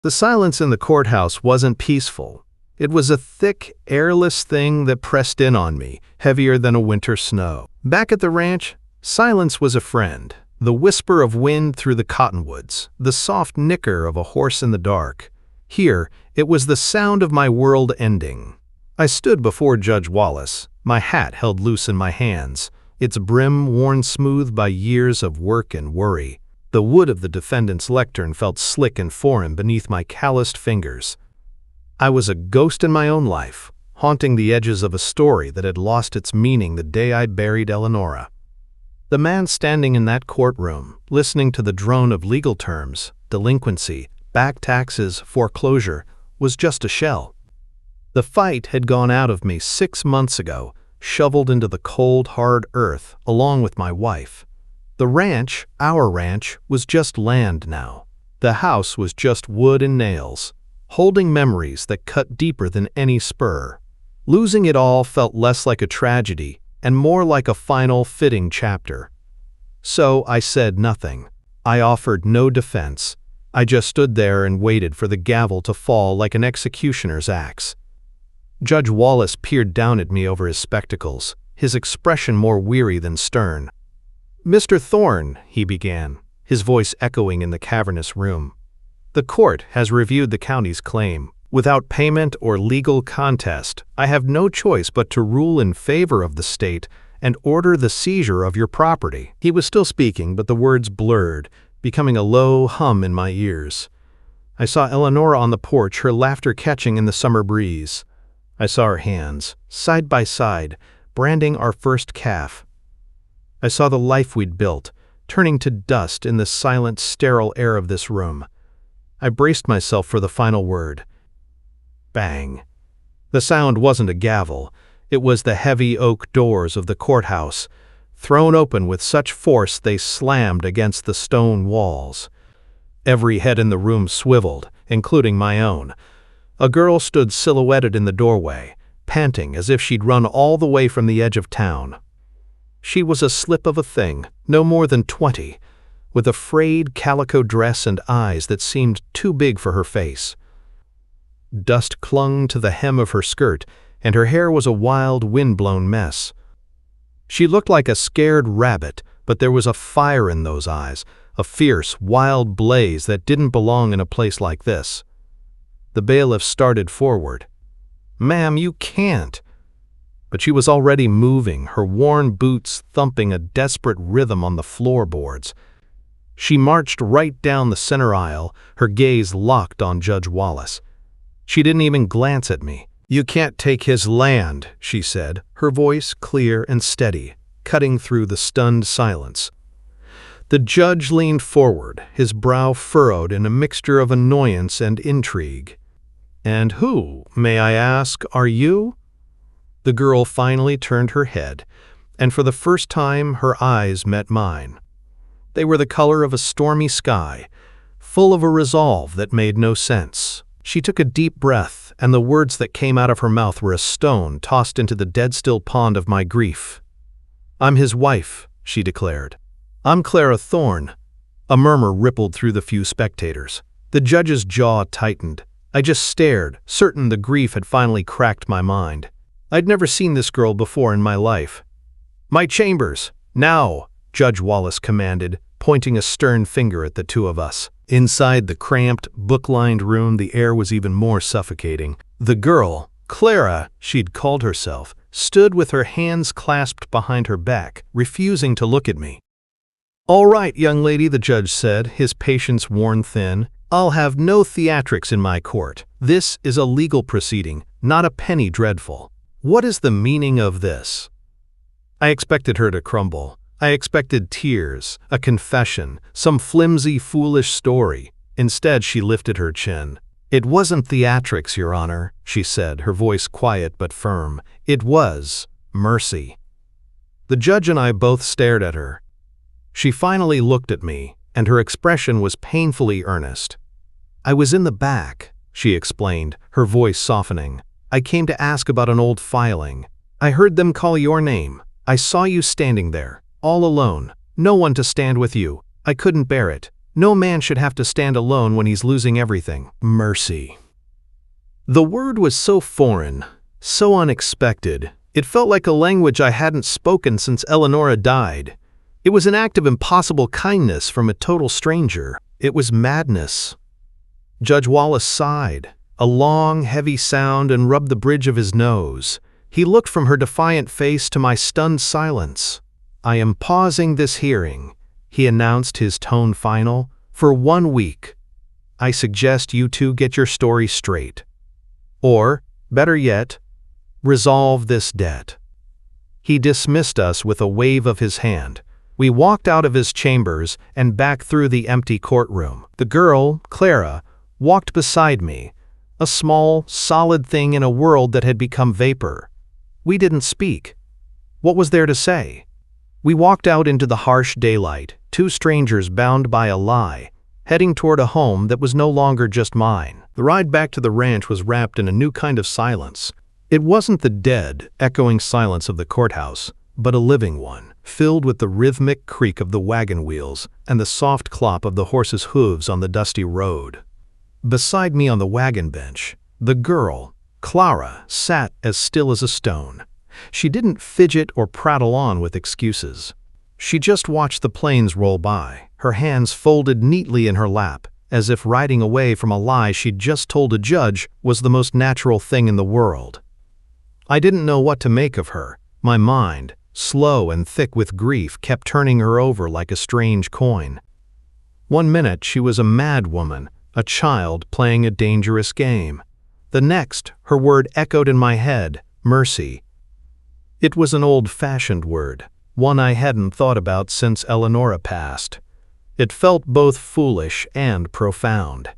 The silence in the courthouse wasn't peaceful. It was a thick, airless thing that pressed in on me, heavier than a winter snow. Back at the ranch, silence was a friend. The whisper of wind through the cottonwoods, the soft nicker of a horse in the dark. Here, it was the sound of my world ending. I stood before Judge Wallace, my hat held loose in my hands, its brim worn smooth by years of work and worry. The wood of the defendant's lectern felt slick and foreign beneath my calloused fingers. I was a ghost in my own life, haunting the edges of a story that had lost its meaning the day I buried Eleonora. The man standing in that courtroom, listening to the drone of legal terms, delinquency, back taxes, foreclosure, was just a shell. The fight had gone out of me 6 months ago, shoveled into the cold, hard earth, along with my wife. The ranch, our ranch, was just land now. The house was just wood and nails, holding memories that cut deeper than any spur. Losing it all felt less like a tragedy and more like a final, fitting chapter. So I said nothing. I offered no defense. I just stood there and waited for the gavel to fall like an executioner's axe. Judge Wallace peered down at me over his spectacles, his expression more weary than stern. "Mr. Thorne," he began, his voice echoing in the cavernous room, "the court has reviewed the county's claim. Without payment or legal contest, I have no choice but to rule in favor of the state and order the seizure of your property." He was still speaking, but the words blurred, becoming a low hum in my ears. I saw Eleonora on the porch, her laughter catching in the summer breeze. I saw her hands, side by side, branding our first calf. I saw the life we'd built, turning to dust in the silent, sterile air of this room. I braced myself for the final word. Bang. The sound wasn't a gavel. It was the heavy oak doors of the courthouse, thrown open with such force they slammed against the stone walls. Every head in the room swiveled, including my own. A girl stood silhouetted in the doorway, panting as if she'd run all the way from the edge of town. She was a slip of a thing, no more than 20, with a frayed calico dress and eyes that seemed too big for her face. Dust clung to the hem of her skirt, and her hair was a wild, wind-blown mess. She looked like a scared rabbit, but there was a fire in those eyes, a fierce, wild blaze that didn't belong in a place like this. The bailiff started forward. "Ma'am, you can't." But she was already moving, her worn boots thumping a desperate rhythm on the floorboards. She marched right down the center aisle, her gaze locked on Judge Wallace. She didn't even glance at me. "You can't take his land," she said, her voice clear and steady, cutting through the stunned silence. The judge leaned forward, his brow furrowed in a mixture of annoyance and intrigue. "And who, may I ask, are you?" The girl finally turned her head, and for the first time her eyes met mine. They were the color of a stormy sky, full of a resolve that made no sense. She took a deep breath, and the words that came out of her mouth were a stone tossed into the dead-still pond of my grief. "I'm his wife," she declared. "I'm Clara Thorne." A murmur rippled through the few spectators. The judge's jaw tightened. I just stared, certain the grief had finally cracked my mind. I'd never seen this girl before in my life. "My chambers, now," Judge Wallace commanded, pointing a stern finger at the two of us. Inside the cramped, book-lined room, the air was even more suffocating. The girl, Clara, she'd called herself, stood with her hands clasped behind her back, refusing to look at me. "All right, young lady," the judge said, his patience worn thin. "I'll have no theatrics in my court. This is a legal proceeding, not a penny dreadful. What is the meaning of this?" I expected her to crumble. I expected tears, a confession, some flimsy, foolish story. Instead, she lifted her chin. "It wasn't theatrics, Your Honor," she said, her voice quiet but firm. "It was mercy." The judge and I both stared at her. She finally looked at me, and her expression was painfully earnest. "I was in the back," she explained, her voice softening. "I came to ask about an old filing. I heard them call your name. I saw you standing there, all alone, no one to stand with you. I couldn't bear it. No man should have to stand alone when he's losing everything. Mercy. The word was so foreign, so unexpected. It felt like a language I hadn't spoken since Eleonora died. It was an act of impossible kindness from a total stranger. It was madness. Judge Wallace sighed, a long, heavy sound, and rubbed the bridge of his nose. He looked from her defiant face to my stunned silence. "I am pausing this hearing," he announced, his tone final, "for 1 week. I suggest you two get your story straight. Or, better yet, resolve this debt." He dismissed us with a wave of his hand. We walked out of his chambers and back through the empty courtroom. The girl, Clara, walked beside me, a small, solid thing in a world that had become vapor. We didn't speak. What was there to say? We walked out into the harsh daylight, two strangers bound by a lie, heading toward a home that was no longer just mine. The ride back to the ranch was wrapped in a new kind of silence. It wasn't the dead, echoing silence of the courthouse, but a living one, filled with the rhythmic creak of the wagon wheels and the soft clop of the horses' hooves on the dusty road. Beside me on the wagon bench, the girl, Clara, sat as still as a stone. She didn't fidget or prattle on with excuses. She just watched the planes roll by, her hands folded neatly in her lap, as if riding away from a lie she'd just told a judge was the most natural thing in the world. I didn't know what to make of her. My mind, slow and thick with grief, kept turning her over like a strange coin. 1 minute she was a mad woman, a child playing a dangerous game. The next, her word echoed in my head, mercy. It was an old-fashioned word, one I hadn't thought about since Eleonora passed. It felt both foolish and profound.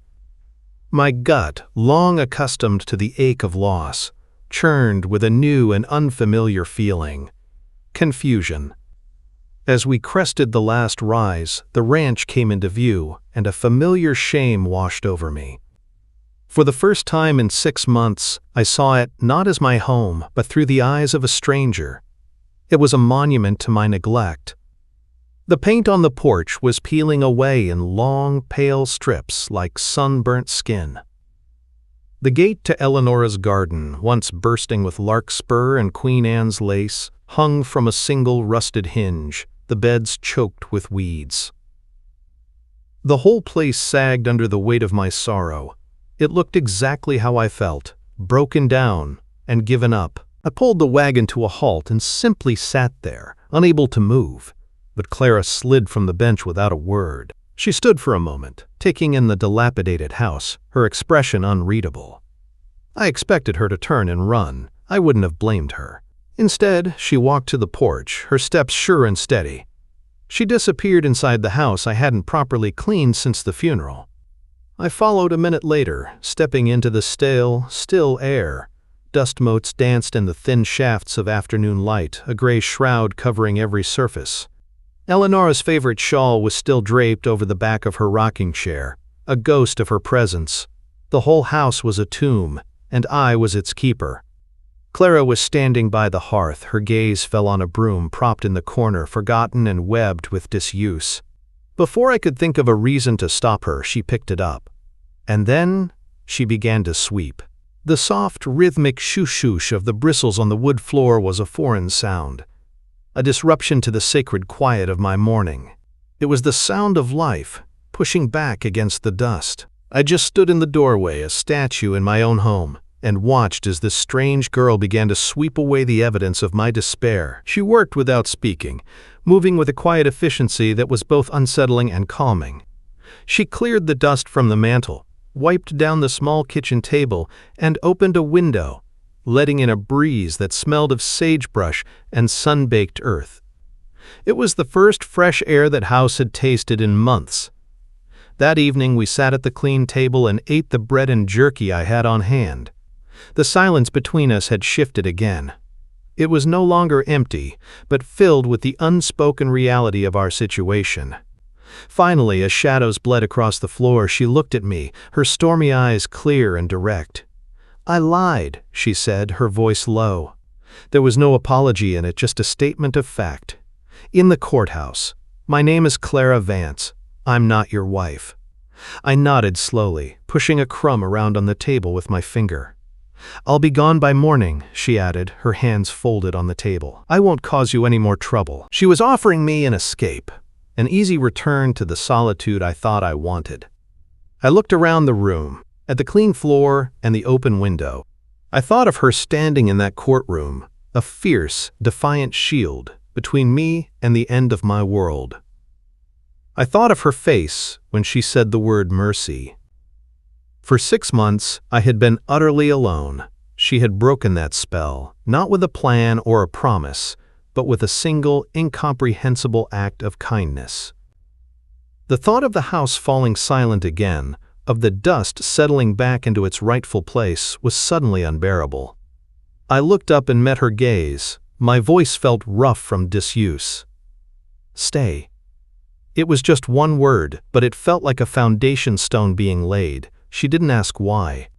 My gut, long accustomed to the ache of loss, churned with a new and unfamiliar feeling. Confusion. As we crested the last rise, the ranch came into view, and a familiar shame washed over me. For the first time in 6 months, I saw it not as my home, but through the eyes of a stranger. It was a monument to my neglect. The paint on the porch was peeling away in long, pale strips like sunburnt skin. The gate to Eleonora's garden, once bursting with larkspur and Queen Anne's lace, hung from a single rusted hinge, the beds choked with weeds. The whole place sagged under the weight of my sorrow. It looked exactly how I felt, broken down and given up. I pulled the wagon to a halt and simply sat there, unable to move. But Clara slid from the bench without a word. She stood for a moment, taking in the dilapidated house, her expression unreadable. I expected her to turn and run. I wouldn't have blamed her. Instead, she walked to the porch, her steps sure and steady. She disappeared inside the house I hadn't properly cleaned since the funeral. I followed a minute later, stepping into the stale, still air. Dust motes danced in the thin shafts of afternoon light, a gray shroud covering every surface. Eleonora's favorite shawl was still draped over the back of her rocking chair, a ghost of her presence. The whole house was a tomb, and I was its keeper. Clara was standing by the hearth. Her gaze fell on a broom propped in the corner, forgotten and webbed with disuse. Before I could think of a reason to stop her, she picked it up. And then she began to sweep. The soft, rhythmic shoosh-shoosh of the bristles on the wood floor was a foreign sound, a disruption to the sacred quiet of my morning. It was the sound of life, pushing back against the dust. I just stood in the doorway, a statue in my own home, and watched as this strange girl began to sweep away the evidence of my despair. She worked without speaking, moving with a quiet efficiency that was both unsettling and calming. She cleared the dust from the mantel, wiped down the small kitchen table, and opened a window, letting in a breeze that smelled of sagebrush and sun-baked earth. It was the first fresh air that house had tasted in months. That evening we sat at the clean table and ate the bread and jerky I had on hand. The silence between us had shifted again. It was no longer empty, but filled with the unspoken reality of our situation. Finally, as shadows bled across the floor, she looked at me, her stormy eyes clear and direct. "I lied," she said, her voice low. There was no apology in it, just a statement of fact. "In the courthouse. My name is Clara Vance. I'm not your wife." I nodded slowly, pushing a crumb around on the table with my finger. "I'll be gone by morning," she added, her hands folded on the table. "I won't cause you any more trouble." She was offering me an escape, an easy return to the solitude I thought I wanted. I looked around the room, at the clean floor and the open window. I thought of her standing in that courtroom, a fierce, defiant shield between me and the end of my world. I thought of her face when she said the word mercy. For 6 months, I had been utterly alone. She had broken that spell, not with a plan or a promise, but with a single, incomprehensible act of kindness. The thought of the house falling silent again, of the dust settling back into its rightful place, was suddenly unbearable. I looked up and met her gaze. My voice felt rough from disuse. "Stay." It was just one word, but it felt like a foundation stone being laid. She didn't ask why.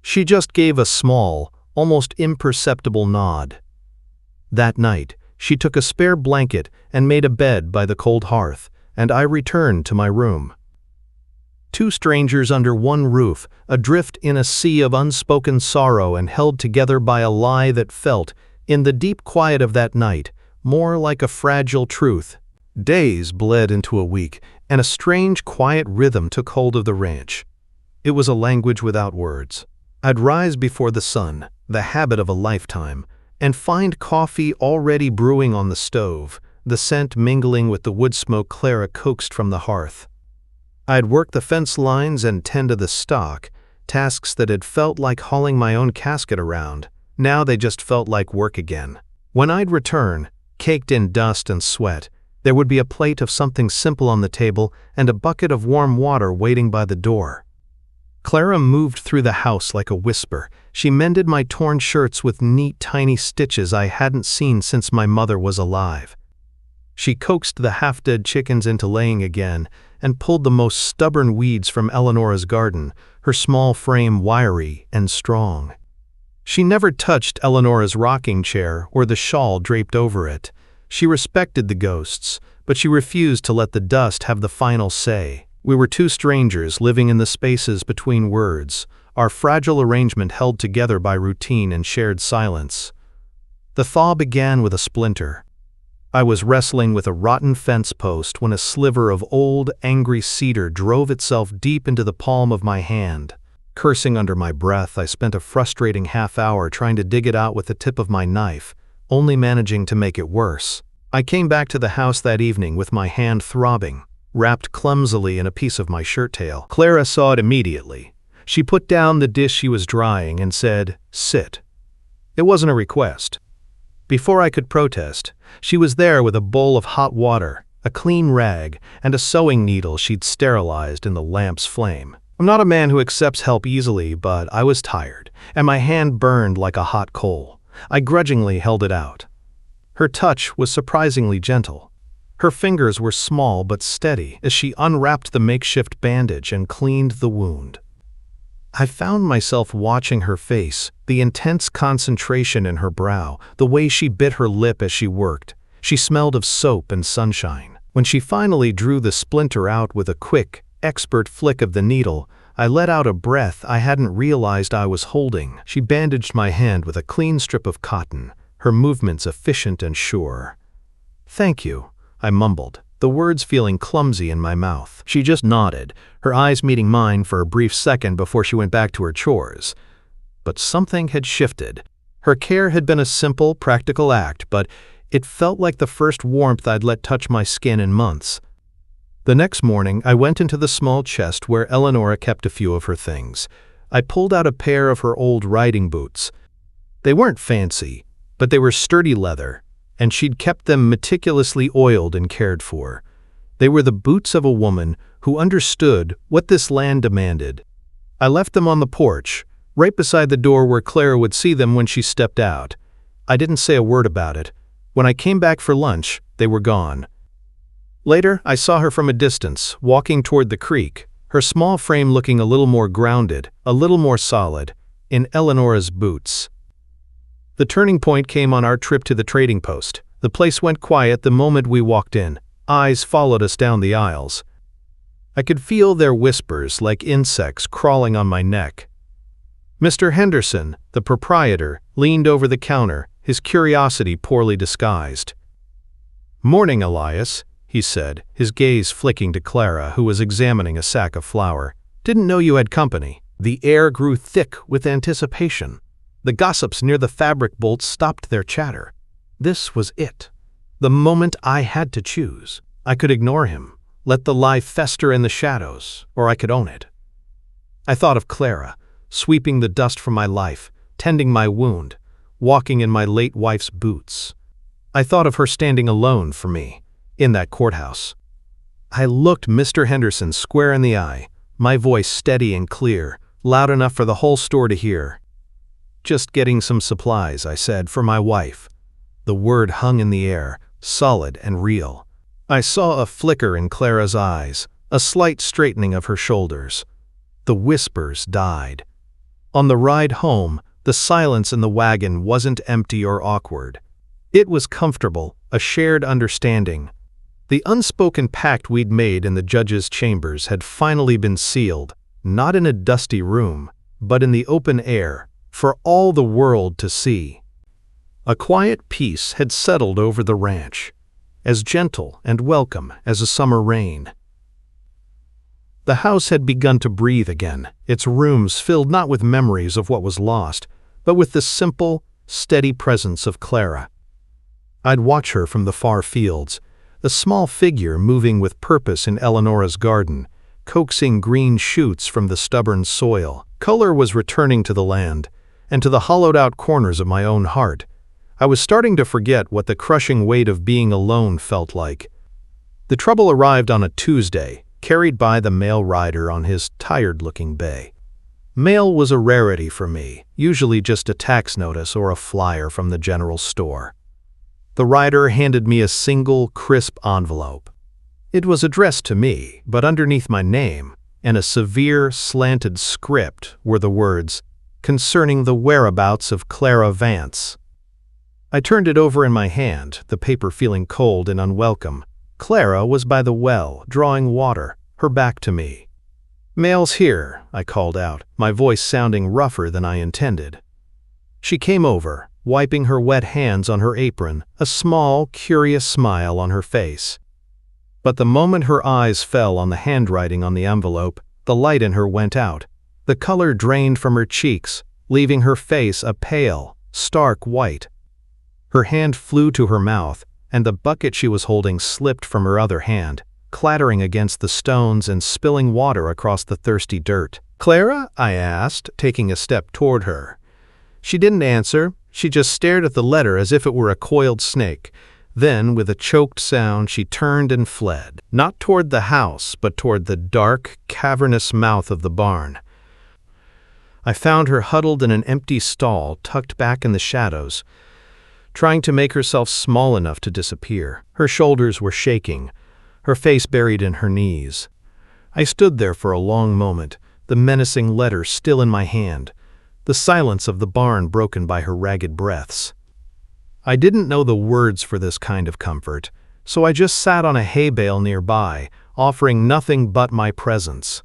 She just gave a small, almost imperceptible nod. That night, she took a spare blanket and made a bed by the cold hearth, and I returned to my room. 2 strangers under one roof, adrift in a sea of unspoken sorrow and held together by a lie that felt, in the deep quiet of that night, more like a fragile truth. Days bled into a week, and a strange, quiet rhythm took hold of the ranch. It was a language without words. I'd rise before the sun, the habit of a lifetime, and find coffee already brewing on the stove, the scent mingling with the wood smoke Clara coaxed from the hearth. I'd work the fence lines and tend to the stock, tasks that had felt like hauling my own casket around. Now they just felt like work again. When I'd return, caked in dust and sweat, there would be a plate of something simple on the table and a bucket of warm water waiting by the door. Clara moved through the house like a whisper. She mended my torn shirts with neat, tiny stitches I hadn't seen since my mother was alive. She coaxed the half-dead chickens into laying again and pulled the most stubborn weeds from Eleonora's garden, her small frame wiry and strong. She never touched Eleonora's rocking chair or the shawl draped over it. She respected the ghosts, but she refused to let the dust have the final say. We were 2 strangers living in the spaces between words, our fragile arrangement held together by routine and shared silence. The thaw began with a splinter. I was wrestling with a rotten fence post when a sliver of old, angry cedar drove itself deep into the palm of my hand. Cursing under my breath, I spent a frustrating half-hour trying to dig it out with the tip of my knife, only managing to make it worse. I came back to the house that evening with my hand throbbing, wrapped clumsily in a piece of my shirt tail. Clara saw it immediately. She put down the dish she was drying and said, "Sit." It wasn't a request. Before I could protest, she was there with a bowl of hot water, a clean rag, and a sewing needle she'd sterilized in the lamp's flame. I'm not a man who accepts help easily, but I was tired, and my hand burned like a hot coal. I grudgingly held it out. Her touch was surprisingly gentle. Her fingers were small but steady as she unwrapped the makeshift bandage and cleaned the wound. I found myself watching her face, the intense concentration in her brow, the way she bit her lip as she worked. She smelled of soap and sunshine. When she finally drew the splinter out with a quick, expert flick of the needle, I let out a breath I hadn't realized I was holding. She bandaged my hand with a clean strip of cotton, her movements efficient and sure. "Thank you," I mumbled, the words feeling clumsy in my mouth. She just nodded, her eyes meeting mine for a brief second before she went back to her chores. But something had shifted. Her care had been a simple, practical act, but it felt like the first warmth I'd let touch my skin in months. The next morning, I went into the small chest where Eleonora kept a few of her things. I pulled out a pair of her old riding boots. They weren't fancy, but they were sturdy leather, and she'd kept them meticulously oiled and cared for. They were the boots of a woman who understood what this land demanded. I left them on the porch, right beside the door where Clara would see them when she stepped out. I didn't say a word about it. When I came back for lunch, they were gone. Later, I saw her from a distance, walking toward the creek, her small frame looking a little more grounded, a little more solid, in Eleonora's boots. The turning point came on our trip to the trading post. The place went quiet the moment we walked in. Eyes followed us down the aisles. I could feel their whispers like insects crawling on my neck. Mr. Henderson, the proprietor, leaned over the counter, his curiosity poorly disguised. "Morning, Elias," he said, his gaze flicking to Clara, who was examining a sack of flour. "Didn't know you had company." The air grew thick with anticipation. The gossips near the fabric bolts stopped their chatter. This was it. The moment I had to choose. I could ignore him, let the lie fester in the shadows, or I could own it. I thought of Clara, sweeping the dust from my life, tending my wound, walking in my late wife's boots. I thought of her standing alone for me, in that courthouse. I looked Mr. Henderson square in the eye, my voice steady and clear, loud enough for the whole store to hear. "Just getting some supplies," I said, "for my wife." The word hung in the air, solid and real. I saw a flicker in Clara's eyes, a slight straightening of her shoulders. The whispers died. On the ride home, the silence in the wagon wasn't empty or awkward. It was comfortable, a shared understanding. The unspoken pact we'd made in the judge's chambers had finally been sealed, not in a dusty room, but in the open air, for all the world to see. A quiet peace had settled over the ranch, as gentle and welcome as a summer rain. The house had begun to breathe again, its rooms filled not with memories of what was lost, but with the simple, steady presence of Clara. I'd watch her from the far fields, a small figure moving with purpose in Eleonora's garden, coaxing green shoots from the stubborn soil. Color was returning to the land, and to the hollowed-out corners of my own heart. I was starting to forget what the crushing weight of being alone felt like. The trouble arrived on a Tuesday, carried by the mail rider on his tired-looking bay. Mail was a rarity for me, usually just a tax notice or a flyer from the general store. The rider handed me a single, crisp envelope. It was addressed to me, but underneath my name, in a severe, slanted script, were the words, "Concerning the whereabouts of Clara Vance." I turned it over in my hand, the paper feeling cold and unwelcome. Clara was by the well, drawing water, her back to me. "Mail's here," I called out, my voice sounding rougher than I intended. She came over, wiping her wet hands on her apron, a small, curious smile on her face. But the moment her eyes fell on the handwriting on the envelope, the light in her went out. The color drained from her cheeks, leaving her face a pale, stark white. Her hand flew to her mouth, and the bucket she was holding slipped from her other hand, clattering against the stones and spilling water across the thirsty dirt. "Clara?" I asked, taking a step toward her. She didn't answer. She just stared at the letter as if it were a coiled snake. Then, with a choked sound, she turned and fled, not toward the house, but toward the dark, cavernous mouth of the barn. I found her huddled in an empty stall, tucked back in the shadows, trying to make herself small enough to disappear. Her shoulders were shaking, her face buried in her knees. I stood there for a long moment, the menacing letter still in my hand, the silence of the barn broken by her ragged breaths. I didn't know the words for this kind of comfort, so I just sat on a hay bale nearby, offering nothing but my presence.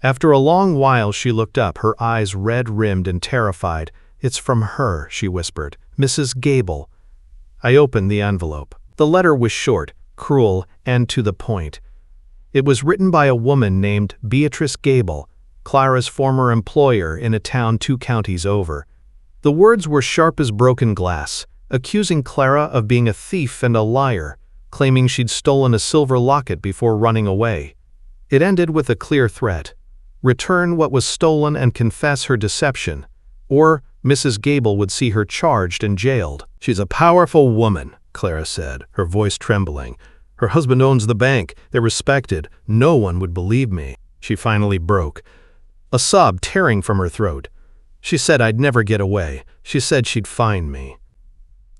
After a long while she looked up, her eyes red-rimmed and terrified. "It's from her," she whispered. "Mrs. Gable." I opened the envelope. The letter was short, cruel, and to the point. It was written by a woman named Beatrice Gable, Clara's former employer in a town 2 counties over. The words were sharp as broken glass, accusing Clara of being a thief and a liar, claiming she'd stolen a silver locket before running away. It ended with a clear threat: return what was stolen and confess her deception, or Mrs. Gable would see her charged and jailed. "She's a powerful woman," Clara said, her voice trembling. "Her husband owns the bank. They're respected. No one would believe me." She finally broke, a sob tearing from her throat. "She said I'd never get away. She said she'd find me."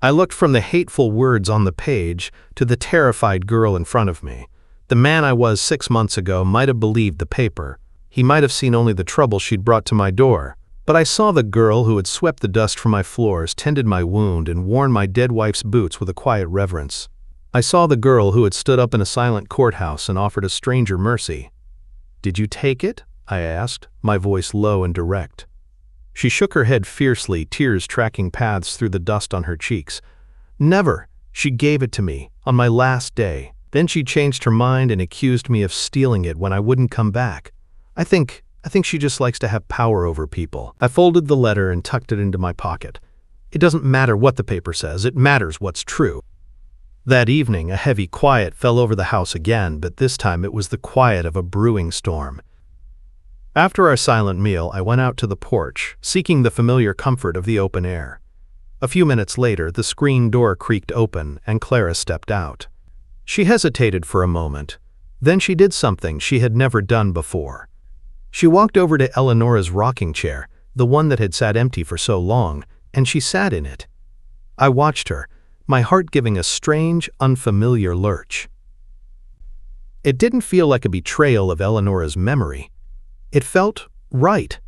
I looked from the hateful words on the page to the terrified girl in front of me. The man I was 6 months ago might have believed the paper. He might have seen only the trouble she'd brought to my door. But I saw the girl who had swept the dust from my floors, tended my wound, and worn my dead wife's boots with a quiet reverence. I saw the girl who had stood up in a silent courthouse and offered a stranger mercy. "Did you take it?" I asked, my voice low and direct. She shook her head fiercely, tears tracking paths through the dust on her cheeks. "Never. She gave it to me, on my last day. Then she changed her mind and accused me of stealing it when I wouldn't come back. I think she just likes to have power over people." I folded the letter and tucked it into my pocket. It doesn't matter what the paper says, it matters what's true. That evening, a heavy quiet fell over the house again, but this time it was the quiet of a brewing storm. After our silent meal, I went out to the porch, seeking the familiar comfort of the open air. A few minutes later, the screen door creaked open and Clara stepped out. She hesitated for a moment. Then she did something she had never done before. She walked over to Eleonora's rocking chair, the one that had sat empty for so long, and she sat in it. I watched her, my heart giving a strange, unfamiliar lurch. It didn't feel like a betrayal of Eleonora's memory. It felt right.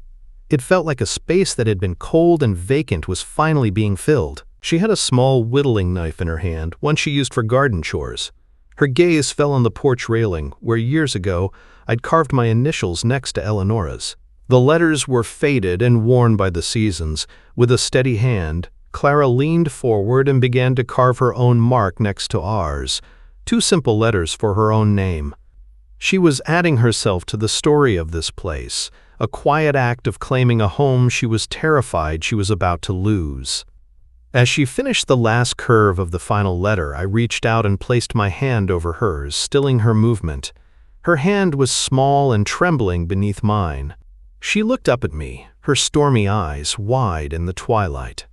It felt like a space that had been cold and vacant was finally being filled. She had a small whittling knife in her hand, one she used for garden chores. Her gaze fell on the porch railing, where years ago I'd carved my initials next to Eleonora's. The letters were faded and worn by the seasons. With a steady hand, Clara leaned forward and began to carve her own mark next to ours, 2 simple letters for her own name. She was adding herself to the story of this place, a quiet act of claiming a home she was terrified she was about to lose. As she finished the last curve of the final letter, I reached out and placed my hand over hers, stilling her movement. Her hand was small and trembling beneath mine. She looked up at me, her stormy eyes wide in the twilight.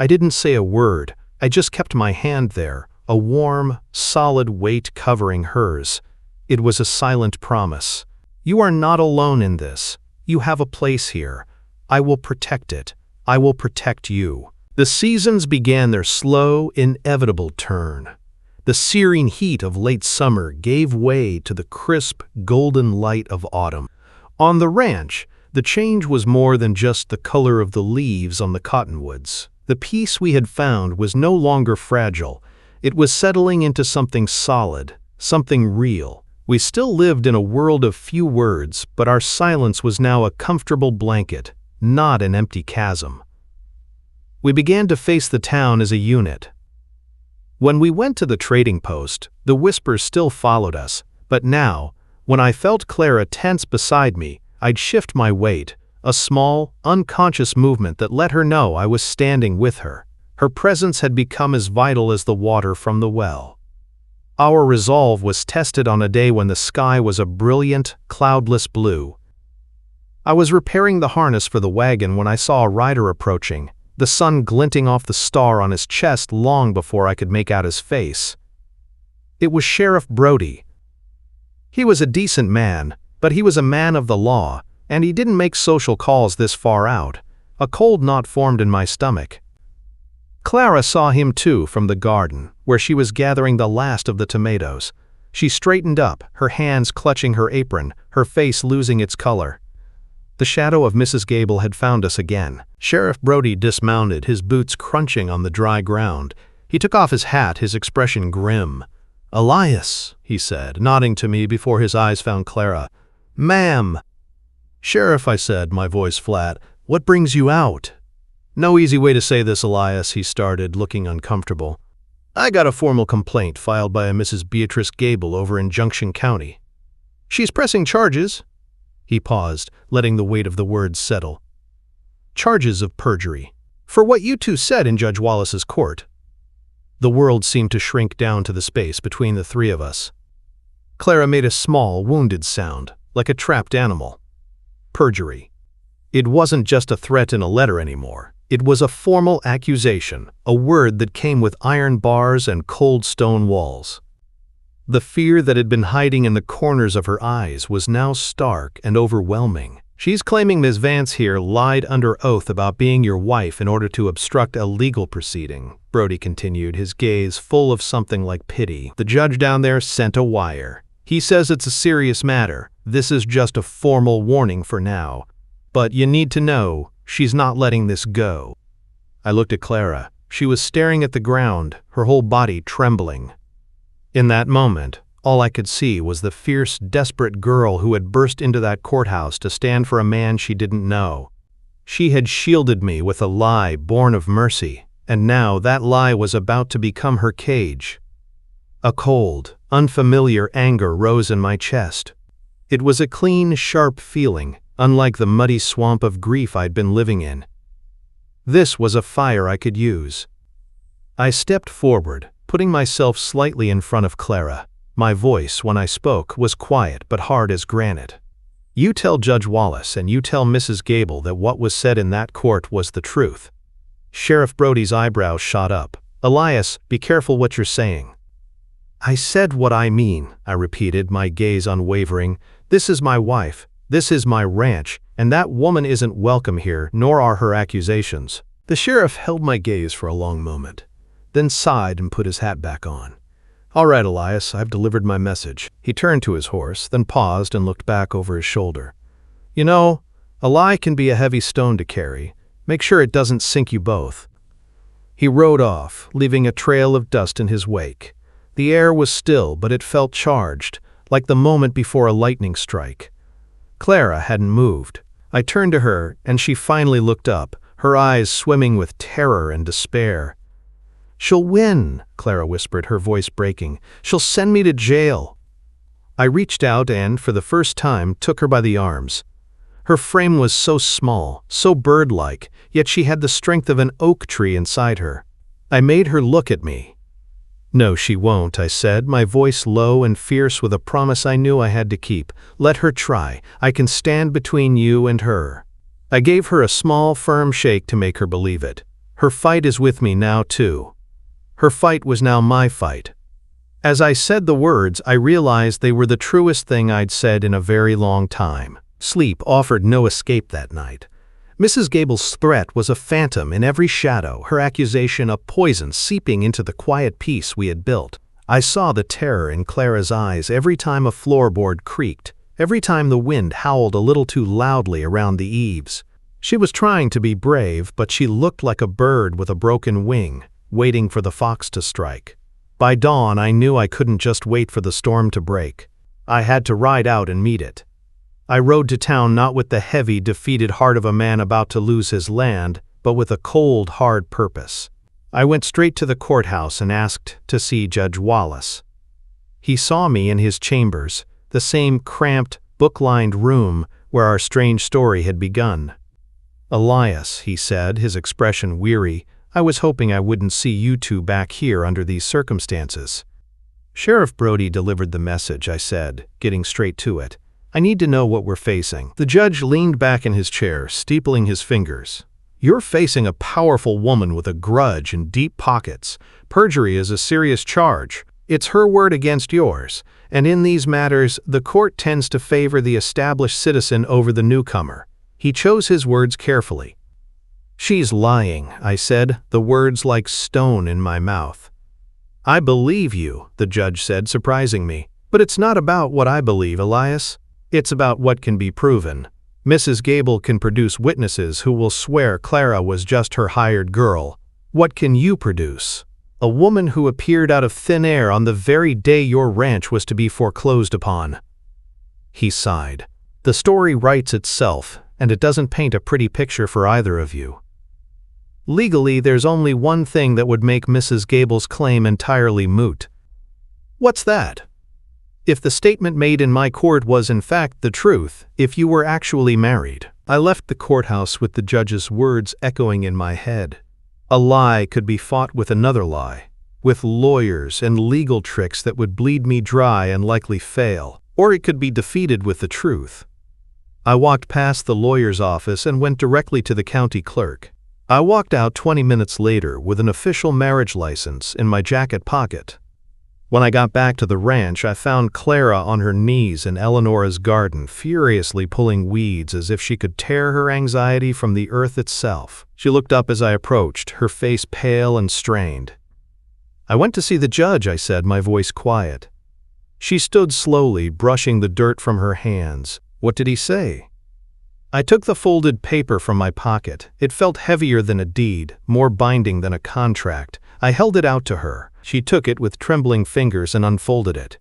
I didn't say a word, I just kept my hand there, a warm, solid weight covering hers. It was a silent promise. "You are not alone in this. You have a place here. I will protect it. I will protect you." The seasons began their slow, inevitable turn. The searing heat of late summer gave way to the crisp, golden light of autumn. On the ranch, the change was more than just the color of the leaves on the cottonwoods. The peace we had found was no longer fragile. It was settling into something solid, something real. We still lived in a world of few words, but our silence was now a comfortable blanket, not an empty chasm. We began to face the town as a unit. When we went to the trading post, the whispers still followed us, but now, when I felt Clara tense beside me, I'd shift my weight, a small, unconscious movement that let her know I was standing with her. Her presence had become as vital as the water from the well. Our resolve was tested on a day when the sky was a brilliant, cloudless blue. I was repairing the harness for the wagon when I saw a rider approaching, the sun glinting off the star on his chest long before I could make out his face. It was Sheriff Brody. He was a decent man, but he was a man of the law, and he didn't make social calls this far out. A cold knot formed in my stomach. Clara saw him too from the garden, where she was gathering the last of the tomatoes. She straightened up, her hands clutching her apron, her face losing its color. The shadow of Mrs. Gable had found us again. Sheriff Brody dismounted, his boots crunching on the dry ground. He took off his hat, his expression grim. "Elias," he said, nodding to me before his eyes found Clara. "Ma'am." "Sheriff," I said, my voice flat, "what brings you out?" "No easy way to say this, Elias," he started, looking uncomfortable. "I got a formal complaint filed by a Mrs. Beatrice Gable over in Junction County. She's pressing charges." He paused, letting the weight of the words settle. "Charges of perjury. For what you two said in Judge Wallace's court." The world seemed to shrink down to the space between the 3 of us. Clara made a small, wounded sound, like a trapped animal. Perjury. It wasn't just a threat in a letter anymore. It was a formal accusation, a word that came with iron bars and cold stone walls. The fear that had been hiding in the corners of her eyes was now stark and overwhelming. "She's claiming Ms. Vance here lied under oath about being your wife in order to obstruct a legal proceeding," Brody continued, his gaze full of something like pity. "The judge down there sent a wire. He says it's a serious matter. This is just a formal warning for now. But you need to know, she's not letting this go." I looked at Clara. She was staring at the ground, her whole body trembling. In that moment, All I could see was the fierce, desperate girl who had burst into that courthouse to stand for a man she didn't know. She had shielded me with a lie born of mercy, and now that lie was about to become her cage. A cold, unfamiliar anger rose in my chest. It was a clean, sharp feeling, unlike the muddy swamp of grief I'd been living in. This was a fire I could use. I stepped forward, putting myself slightly in front of Clara. My voice, when I spoke, was quiet but hard as granite. You tell Judge Wallace and you tell Mrs. Gable that what was said in that court was the truth. Sheriff Brody's eyebrows shot up. Elias, be careful what you're saying. I said what I mean, I repeated, my gaze unwavering. This is my wife. This is my ranch, and that woman isn't welcome here, nor are her accusations. The sheriff held my gaze for a long moment, then sighed and put his hat back on. All right, Elias, I've delivered my message. He turned to his horse, then paused and looked back over his shoulder. You know, a lie can be a heavy stone to carry. Make sure it doesn't sink you both. He rode off, leaving a trail of dust in his wake. The air was still, but it felt charged, like the moment before a lightning strike. Clara hadn't moved. I turned to her, and she finally looked up, her eyes swimming with terror and despair. She'll win, Clara whispered, her voice breaking. She'll send me to jail. I reached out and, for the first time, took her by the arms. Her frame was so small, so bird-like, yet she had the strength of an oak tree inside her. I made her look at me. No, she won't, I said, my voice low and fierce with a promise I knew I had to keep. Let her try. I can stand between you and her. I gave her a small, firm shake to make her believe it. Her fight is with me now, too. Her fight was now my fight. As I said the words, I realized they were the truest thing I'd said in a very long time. Sleep offered no escape that night. Mrs. Gable's threat was a phantom in every shadow, her accusation a poison seeping into the quiet peace we had built. I saw the terror in Clara's eyes every time a floorboard creaked, every time the wind howled a little too loudly around the eaves. She was trying to be brave, but she looked like a bird with a broken wing, waiting for the fox to strike. By dawn, I knew I couldn't just wait for the storm to break. I had to ride out and meet it. I rode to town not with the heavy, defeated heart of a man about to lose his land, but with a cold, hard purpose. I went straight to the courthouse and asked to see Judge Wallace. He saw me in his chambers, the same cramped, book-lined room where our strange story had begun. Elias, he said, his expression weary, I was hoping I wouldn't see you two back here under these circumstances. Sheriff Brody delivered the message, I said, getting straight to it. I need to know what we're facing. The judge leaned back in his chair, steepling his fingers. You're facing a powerful woman with a grudge and deep pockets. Perjury is a serious charge. It's her word against yours, and in these matters, the court tends to favor the established citizen over the newcomer. He chose his words carefully. She's lying, I said, the words like stone in my mouth. I believe you, the judge said, surprising me. But it's not about what I believe, Elias. It's about what can be proven. Mrs. Gable can produce witnesses who will swear Clara was just her hired girl. What can you produce? A woman who appeared out of thin air on the very day your ranch was to be foreclosed upon. He sighed. The story writes itself, and it doesn't paint a pretty picture for either of you. Legally, there's only one thing that would make Mrs. Gable's claim entirely moot. What's that? If the statement made in my court was in fact the truth, if you were actually married. I left the courthouse with the judge's words echoing in my head. A lie could be fought with another lie, with lawyers and legal tricks that would bleed me dry and likely fail, or it could be defeated with the truth. I walked past the lawyer's office and went directly to the county clerk. I walked out 20 minutes later with an official marriage license in my jacket pocket. When I got back to the ranch, I found Clara on her knees in Eleonora's garden, furiously pulling weeds as if she could tear her anxiety from the earth itself. She looked up as I approached, her face pale and strained. I went to see the judge, I said, my voice quiet. She stood slowly, brushing the dirt from her hands. What did he say? I took the folded paper from my pocket. It felt heavier than a deed, more binding than a contract. I held it out to her. She took it with trembling fingers and unfolded it.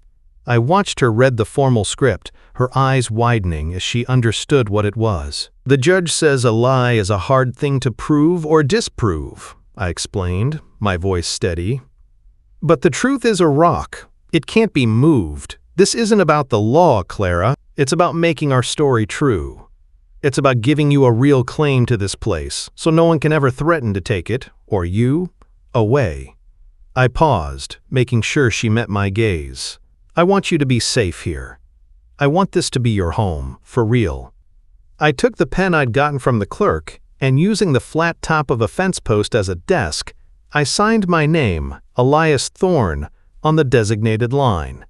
I watched her read the formal script, her eyes widening as she understood what it was. "The judge says a lie is a hard thing to prove or disprove," I explained, my voice steady. "But the truth is a rock. It can't be moved. This isn't about the law, Clara. It's about making our story true. It's about giving you a real claim to this place, so no one can ever threaten to take it, or you, away." I paused, making sure she met my gaze. "I want you to be safe here. I want this to be your home, for real." I took the pen I'd gotten from the clerk, and using the flat top of a fence post as a desk, I signed my name, Elias Thorne, on the designated line.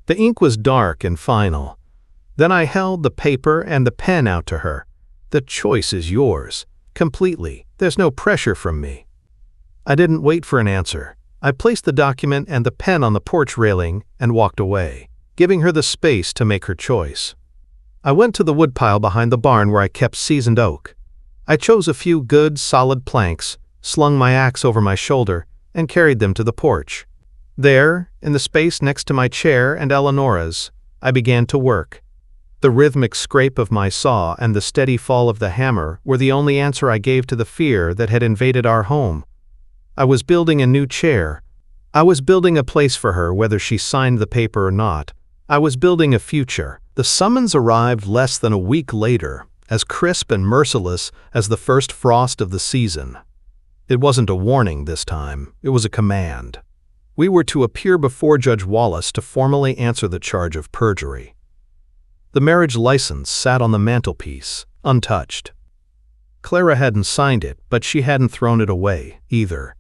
The ink was dark and final. Then I held the paper and the pen out to her. "The choice is yours, completely. There's no pressure from me." I didn't wait for an answer. I placed the document and the pen on the porch railing and walked away, giving her the space to make her choice. I went to the woodpile behind the barn where I kept seasoned oak. I chose a few good, solid planks, slung my axe over my shoulder, and carried them to the porch. There, in the space next to my chair and Eleonora's, I began to work. The rhythmic scrape of my saw and the steady fall of the hammer were the only answer I gave to the fear that had invaded our home. I was building a new chair. I was building a place for her whether she signed the paper or not. I was building a future. The summons arrived less than a week later, as crisp and merciless as the first frost of the season. It wasn't a warning this time, it was a command. We were to appear before Judge Wallace to formally answer the charge of perjury. The marriage license sat on the mantelpiece, untouched. Clara hadn't signed it, but she hadn't thrown it away, either.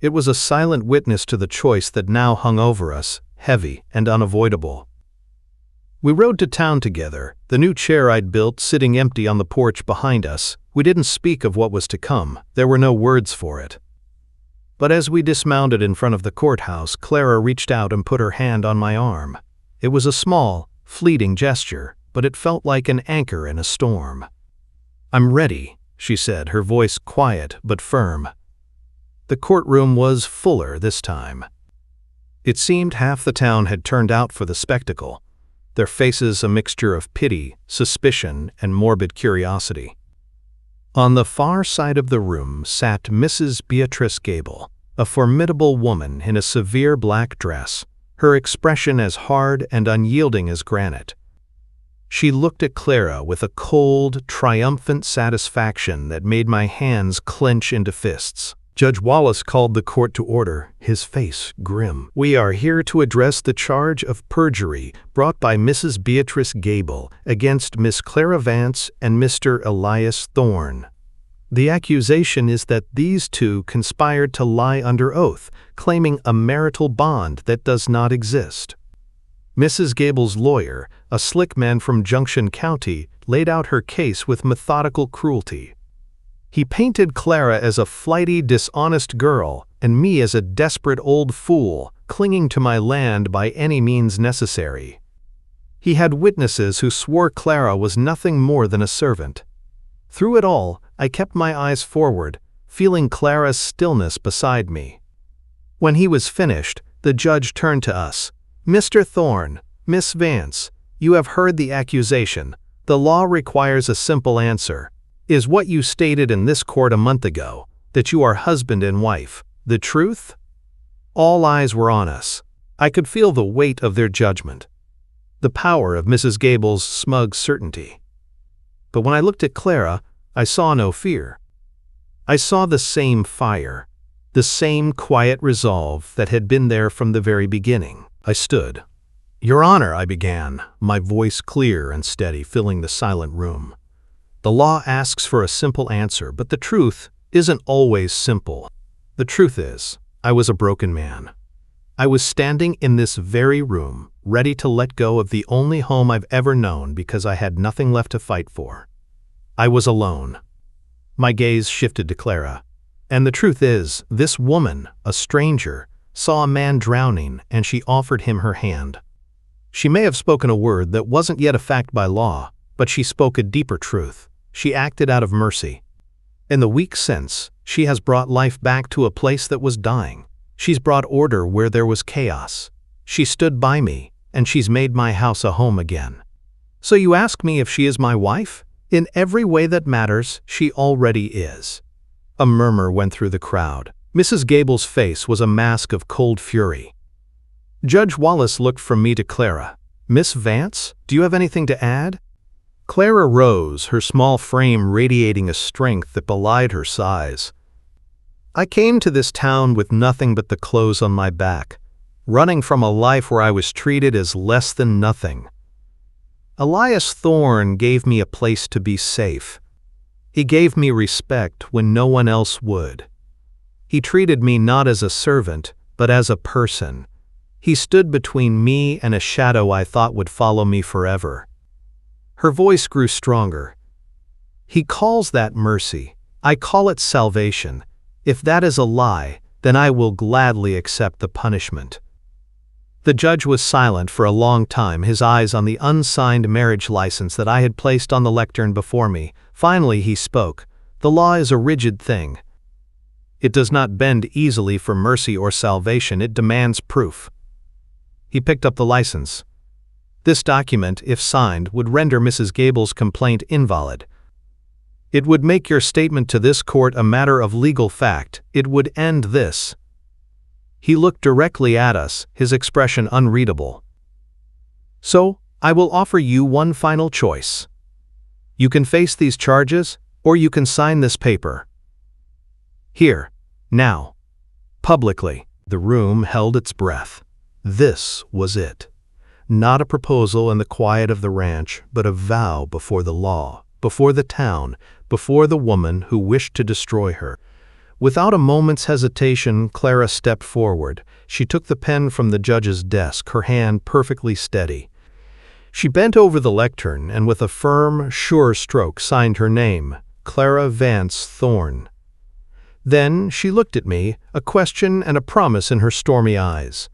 It was a silent witness to the choice that now hung over us, heavy and unavoidable. We rode to town together, the new chair I'd built sitting empty on the porch behind us. We didn't speak of what was to come, there were no words for it. But as we dismounted in front of the courthouse, Clara reached out and put her hand on my arm. It was a small, fleeting gesture, but it felt like an anchor in a storm. "I'm ready," she said, her voice quiet but firm. The courtroom was fuller this time. It seemed half the town had turned out for the spectacle, their faces a mixture of pity, suspicion, and morbid curiosity. On the far side of the room sat Mrs. Beatrice Gable, a formidable woman in a severe black dress, her expression as hard and unyielding as granite. She looked at Clara with a cold, triumphant satisfaction that made my hands clench into fists. Judge Wallace called the court to order, his face grim. "We are here to address the charge of perjury brought by Mrs. Beatrice Gable against Miss Clara Vance and Mr. Elias Thorne. The accusation is that these two conspired to lie under oath, claiming a marital bond that does not exist." Mrs. Gable's lawyer, a slick man from Junction County, laid out her case with methodical cruelty. He painted Clara as a flighty, dishonest girl, and me as a desperate old fool, clinging to my land by any means necessary. He had witnesses who swore Clara was nothing more than a servant. Through it all, I kept my eyes forward, feeling Clara's stillness beside me. When he was finished, the judge turned to us. "Mr. Thorne, Miss Vance, you have heard the accusation. The law requires a simple answer. Is what you stated in this court a month ago, that you are husband and wife, the truth?" All eyes were on us. I could feel the weight of their judgment, the power of Mrs. Gable's smug certainty. But when I looked at Clara, I saw no fear. I saw the same fire, the same quiet resolve that had been there from the very beginning. I stood. "Your Honor," I began, my voice clear and steady, filling the silent room. "The law asks for a simple answer, but the truth isn't always simple. The truth is, I was a broken man. I was standing in this very room, ready to let go of the only home I've ever known because I had nothing left to fight for. I was alone." My gaze shifted to Clara. "And the truth is, this woman, a stranger, saw a man drowning and she offered him her hand. She may have spoken a word that wasn't yet a fact by law, but she spoke a deeper truth. She acted out of mercy. In the week since, she has brought life back to a place that was dying. She's brought order where there was chaos. She stood by me, and she's made my house a home again. So you ask me if she is my wife? In every way that matters, she already is." A murmur went through the crowd. Mrs. Gable's face was a mask of cold fury. Judge Wallace looked from me to Clara. "Miss Vance, do you have anything to add?" Clara rose, her small frame radiating a strength that belied her size. "I came to this town with nothing but the clothes on my back, running from a life where I was treated as less than nothing. Elias Thorne gave me a place to be safe. He gave me respect when no one else would. He treated me not as a servant, but as a person. He stood between me and a shadow I thought would follow me forever." Her voice grew stronger. "He calls that mercy. I call it salvation. If that is a lie, then I will gladly accept the punishment." The judge was silent for a long time, his eyes on the unsigned marriage license that I had placed on the lectern before me. Finally he spoke. "The law is a rigid thing. It does not bend easily for mercy or salvation, it demands proof." He picked up the license. "This document, if signed, would render Mrs. Gable's complaint invalid. It would make your statement to this court a matter of legal fact. It would end this." He looked directly at us, his expression unreadable. "So, I will offer you one final choice. You can face these charges, or you can sign this paper. Here, now, publicly." The room held its breath. This was it. Not a proposal in the quiet of the ranch, but a vow before the law, before the town, before the woman who wished to destroy her. Without a moment's hesitation, Clara stepped forward. She took the pen from the judge's desk, her hand perfectly steady. She bent over the lectern and with a firm, sure stroke signed her name, Clara Vance Thorne. Then she looked at me, a question and a promise in her stormy eyes.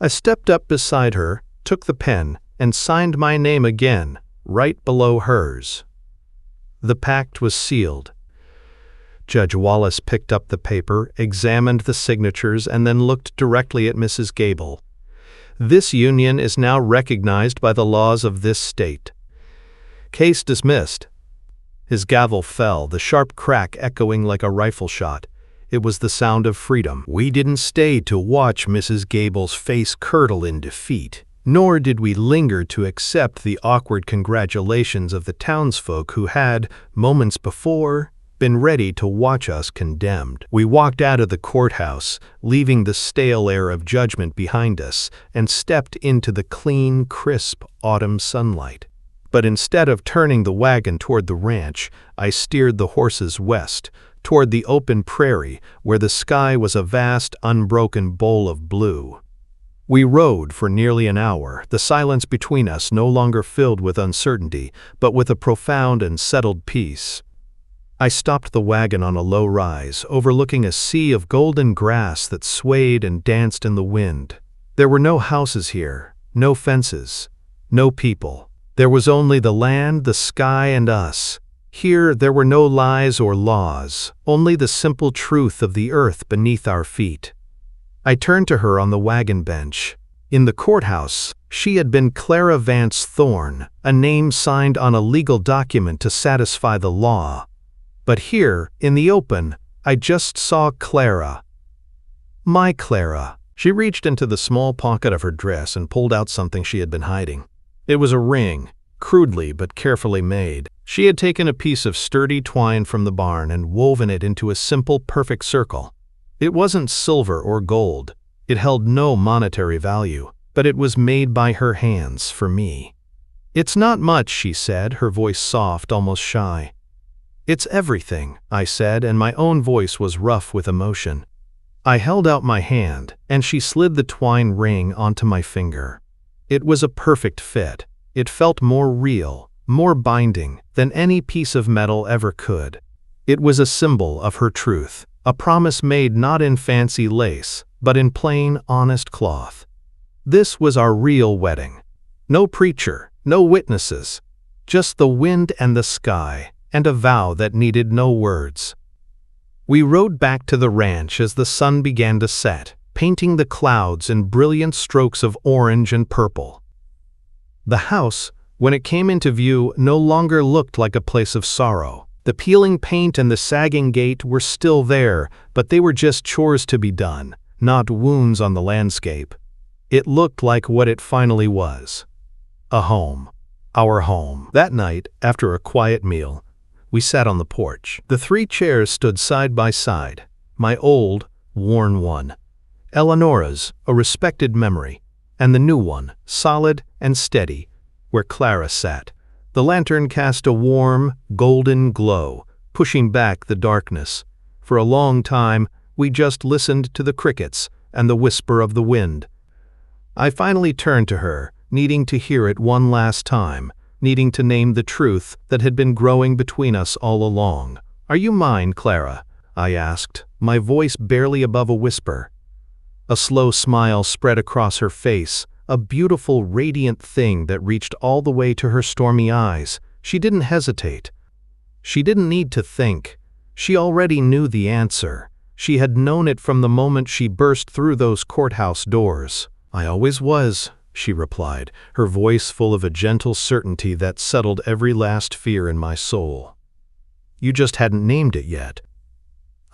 I stepped up beside her, took the pen, and signed my name again, right below hers. The pact was sealed. Judge Wallace picked up the paper, examined the signatures, and then looked directly at Mrs. Gable. "This union is now recognized by the laws of this state. Case dismissed." His gavel fell, the sharp crack echoing like a rifle shot. It was the sound of freedom. We didn't stay to watch Mrs. Gable's face curdle in defeat, nor did we linger to accept the awkward congratulations of the townsfolk who had, moments before, been ready to watch us condemned. We walked out of the courthouse, leaving the stale air of judgment behind us, and stepped into the clean, crisp autumn sunlight. But instead of turning the wagon toward the ranch, I steered the horses west, toward the open prairie where the sky was a vast, unbroken bowl of blue. We rode for nearly an hour, the silence between us no longer filled with uncertainty, but with a profound and settled peace. I stopped the wagon on a low rise, overlooking a sea of golden grass that swayed and danced in the wind. There were no houses here, no fences, no people. There was only the land, the sky, and us. Here there were no lies or laws, only the simple truth of the earth beneath our feet. I turned to her on the wagon bench. In the courthouse, she had been Clara Vance Thorne, a name signed on a legal document to satisfy the law. But here, in the open, I just saw Clara. My Clara. She reached into the small pocket of her dress and pulled out something she had been hiding. It was a ring, crudely but carefully made. She had taken a piece of sturdy twine from the barn and woven it into a simple, perfect circle. It wasn't silver or gold. It held no monetary value, but it was made by her hands for me. "It's not much," she said, her voice soft, almost shy. "It's everything," I said, and my own voice was rough with emotion. I held out my hand, and she slid the twine ring onto my finger. It was a perfect fit. It felt more real, more binding than any piece of metal ever could. It was a symbol of her truth, a promise made not in fancy lace, but in plain, honest cloth. This was our real wedding. No preacher, no witnesses, just the wind and the sky, and a vow that needed no words. We rode back to the ranch as the sun began to set, painting the clouds in brilliant strokes of orange and purple. The house, when it came into view, no longer looked like a place of sorrow. The peeling paint and the sagging gate were still there, but they were just chores to be done, not wounds on the landscape. It looked like what it finally was. A home. Our home. That night, after a quiet meal, we sat on the porch. The 3 chairs stood side by side. My old, worn one, Eleonora's, a respected memory, and the new one, solid and steady, where Clara sat. The lantern cast a warm, golden glow, pushing back the darkness. For a long time, we just listened to the crickets and the whisper of the wind. I finally turned to her, needing to hear it one last time, needing to name the truth that had been growing between us all along. "Are you mine, Clara?" I asked, my voice barely above a whisper. A slow smile spread across her face, a beautiful, radiant thing that reached all the way to her stormy eyes. She didn't hesitate. She didn't need to think. She already knew the answer. She had known it from the moment she burst through those courthouse doors. "I always was," she replied, her voice full of a gentle certainty that settled every last fear in my soul. "You just hadn't named it yet."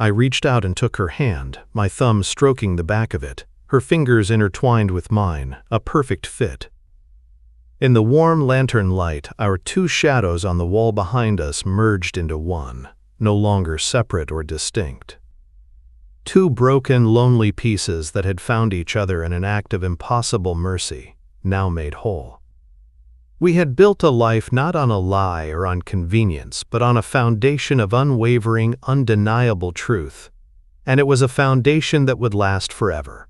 I reached out and took her hand, my thumb stroking the back of it, her fingers intertwined with mine, a perfect fit. In the warm lantern light, our 2 shadows on the wall behind us merged into one, no longer separate or distinct. 2 broken, lonely pieces that had found each other in an act of impossible mercy, now made whole. We had built a life not on a lie or on convenience, but on a foundation of unwavering, undeniable truth. And it was a foundation that would last forever.